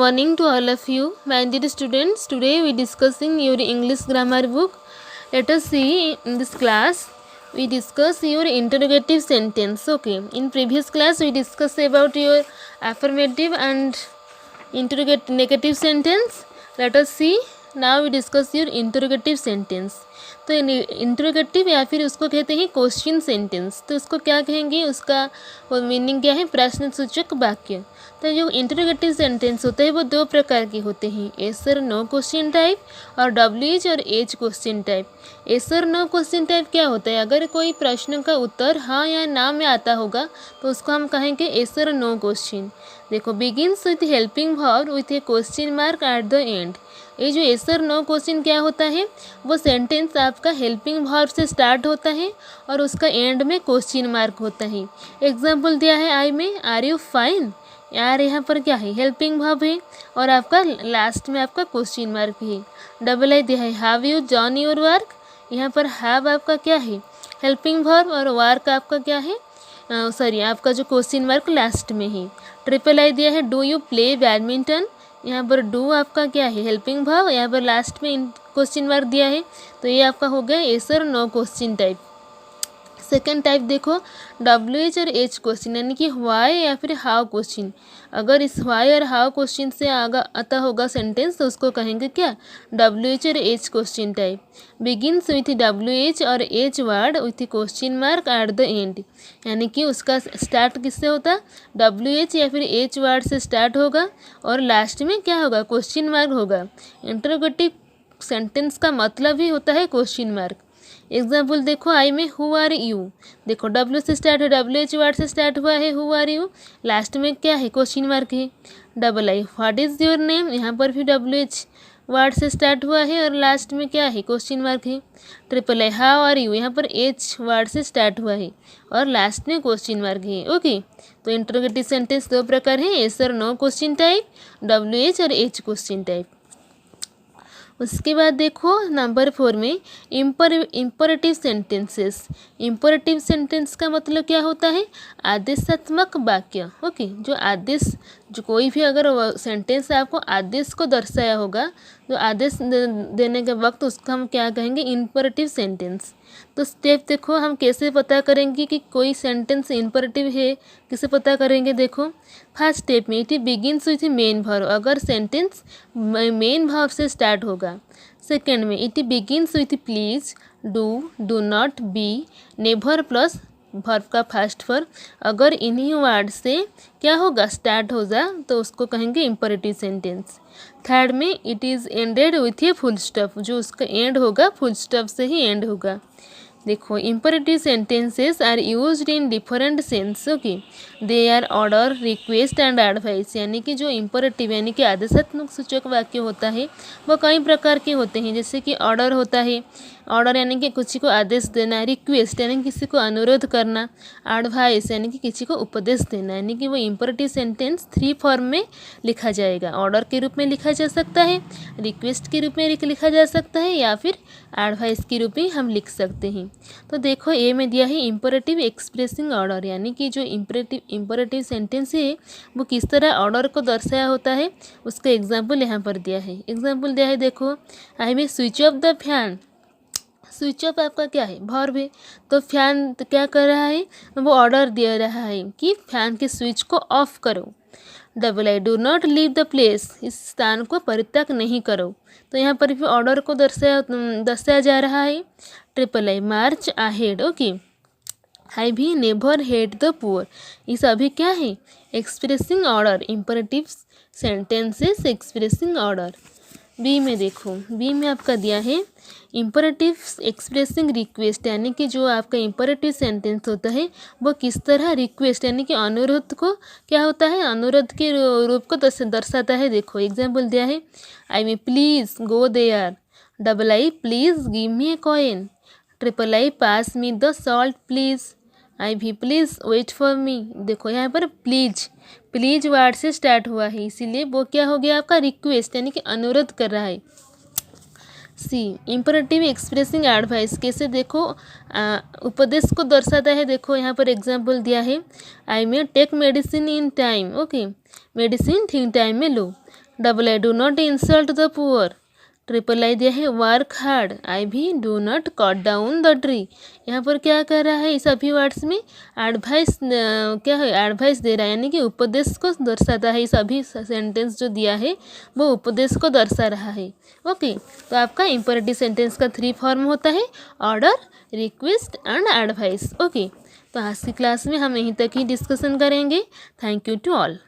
morning to all of you, my dear students. Today we discussing your English grammar book. Let us see in this class we discuss your interrogative sentence. Okay, in previous class we discussed about your affirmative and negative sentence. Let us see now we discuss your interrogative sentence. तो interrogative या फिर उसको कहते हैं question sentence. तो उसको क्या कहेंगे, उसका मीनिंग क्या है, प्रश्नसूचक वाक्य। तो जो इंटरोगेटिव सेंटेंस होते हैं वो दो प्रकार के होते हैं, एस और नो क्वेश्चन टाइप और डब्ल्यू और एच क्वेश्चन टाइप। एस और नो क्वेश्चन टाइप क्या होता है, अगर कोई प्रश्न का उत्तर हाँ या ना में आता होगा तो उसको हम कहेंगे एस और नो क्वेश्चन। देखो, begins with helping verb with A question mark at the and. ये जो एस और नो क्वेश्चन क्या होता है, वो सेंटेंस आपका हेल्पिंग वर्ब से स्टार्ट होता है और उसका एंड में क्वेश्चन मार्क होता है। एग्जाम्पल दिया है आई में, आर यू फाइन। यार यहाँ पर क्या है, हेल्पिंग वर्ब है और आपका लास्ट में आपका क्वेश्चन मार्क है। डबल आई दिया है, have you done your work. यहाँ पर हैव आपका क्या है, हेल्पिंग वर्ब और वर्क आपका क्या है, आपका जो क्वेश्चन मार्क लास्ट में है। ट्रिपल आई दिया है, डू यू प्ले बैडमिंटन। यहाँ पर डू आपका क्या है, हेल्पिंग वर्ब, यहाँ पर लास्ट में क्वेश्चन मार्क दिया है। तो ये आपका हो गया एस और no question type. Second type देखो, डब्ल्यू एच और एच क्वेश्चन, यानी कि वाई या फिर हाउ क्वेश्चन। अगर इस वाई और हाउ क्वेश्चन से आगा आता होगा सेंटेंस तो उसको कहेंगे क्या, डब्ल्यू एच और H question type. Begins with W H और H word with question mark at the end, यानी कि उसका स्टार्ट किससे होता, डब्ल्यू एच या फिर एच वर्ड से स्टार्ट होगा और लास्ट में क्या होगा, क्वेश्चन मार्क होगा। इंटरोगेटिव सेंटेंस का मतलब ही होता है क्वेश्चन मार्क। एग्जाम्पल देखो, आई में हु आर यू। देखो डब्ल्यू से स्टार्ट है, डब्ल्यू एच वर्ड से स्टार्ट हुआ है, हु आर यू, लास्ट में क्या है, क्वेश्चन मार्क है। Double I, what is your name. यहाँ पर भी डब्ल्यू एच वर्ड से स्टार्ट हुआ है और लास्ट में क्या है, क्वेश्चन मार्क है। Triple I, how are you, यहाँ पर एच वर्ड से स्टार्ट हुआ है और लास्ट में क्वेश्चन मार्क है। ओके, तो इंटरोगेटिव सेंटेंस दो प्रकार है, एस और no question type, W H और एच क्वेश्चन टाइप। उसके बाद देखो नंबर 4 में इम्परेटिव सेंटेंसेस। इम्परेटिव सेंटेंस का मतलब क्या होता है, आदेशात्मक वाक्य। ओके, जो आदेश, जो कोई भी अगर सेंटेंस आपको आदेश को दर्शाया होगा तो आदेश देने के वक्त उसको हम क्या कहेंगे, इम्परेटिव सेंटेंस। तो स्टेप देखो हम कैसे पता करेंगे कि कोई सेंटेंस इम्परेटिव है, किसे पता करेंगे। देखो फर्स्ट स्टेप में, it begins with main verb, अगर सेंटेंस मेन वर्ब से स्टार्ट होगा। सेकेंड में, it begins with please, do, do not, be, never plus verb का फर्स्ट वर्ब, अगर इन्हीं वर्ड से क्या होगा, स्टार्ट हो जा तो उसको कहेंगे इम्परेटिव सेंटेंस। थर्ड में, it is ended with a full stop, जो उसका एंड होगा फुल स्टॉप से ही एंड होगा। देखो imperative sentences are used in different sense. Okay, they are order, request and advice, यानी कि जो इम्परेटिव यानी कि आदेशात्मक सूचक वाक्य होता है वो कई प्रकार के होते हैं, जैसे कि ऑर्डर होता है, ऑर्डर यानी कि किसी को आदेश देना, रिक्वेस्ट यानी कि किसी को अनुरोध करना, एडवाइस यानी कि किसी को उपदेश देना, यानी कि वो इम्परेटिव सेंटेंस 3 फॉर्म में लिखा जाएगा। ऑर्डर के रूप में लिखा जा सकता है, रिक्वेस्ट के रूप में लिखा जा सकता है या फिर एडवाइस के रूप में हम लिख सकते हैं। तो देखो ए में दिया है इम्परेटिव एक्सप्रेसिंग ऑर्डर, यानी कि जो इम्परेटिव सेंटेंस है वो किस तरह ऑर्डर को दर्शाया होता है, उसका एग्जाम्पल यहाँ पर दिया है। एग्जाम्पल दिया है, देखो आई में switch off the fan. Switch off आपका क्या है, वर्ब है, तो फैन तो क्या कर रहा है, वो ऑर्डर दे रहा है कि फैन के स्विच को ऑफ करो। Double I, do not leave the place, इस स्थान को परित्याग नहीं करो, तो यहाँ पर भी ऑर्डर को दर्शाया जा रहा है। Triple I, march ahead. Okay, I V never hate the poor, ये सभी क्या है, expressing order, imperative sentences expressing order. B में देखो, बी में आपका दिया है इम्परेटिव एक्सप्रेसिंग रिक्वेस्ट, यानी कि जो आपका इम्परेटिव सेंटेंस होता है वो किस तरह रिक्वेस्ट यानी कि अनुरोध को क्या होता है, अनुरोध के रूप को दर्शाता है। देखो एग्जाम्पल दिया है, आई में please go there. Double I, please give me a coin. Triple I, pass me the salt please. I V, please wait for me. देखो यहाँ पर प्लीज वर्ड से स्टार्ट हुआ है, इसीलिए वो क्या हो गया आपका, रिक्वेस्ट यानी कि अनुरोध कर रहा है। सी, इम्परेटिव एक्सप्रेसिंग एडवाइस, कैसे देखो उपदेश को दर्शाता है। देखो यहाँ पर एग्जाम्पल दिया है, I may take medicine in time. Okay, medicine ठीक टाइम में लो। Double I do not insult the poor. Triple I दिया है work hard. I V do not cut down the tree. यहाँ पर क्या कर रहा है, इस सभी वर्ड्स में एडवाइस क्या है, एडवाइस दे रहा है, यानी कि उपदेश को दर्शाता है। इस अभी सेंटेंस जो दिया है वो उपदेश को दर्शा रहा है। ओके, तो आपका इंपरेटिव सेंटेंस का 3 फॉर्म होता है, order, request and advice. Okay, तो आज की क्लास में हम यहीं तक ही डिस्कशन करेंगे। Thank you to all.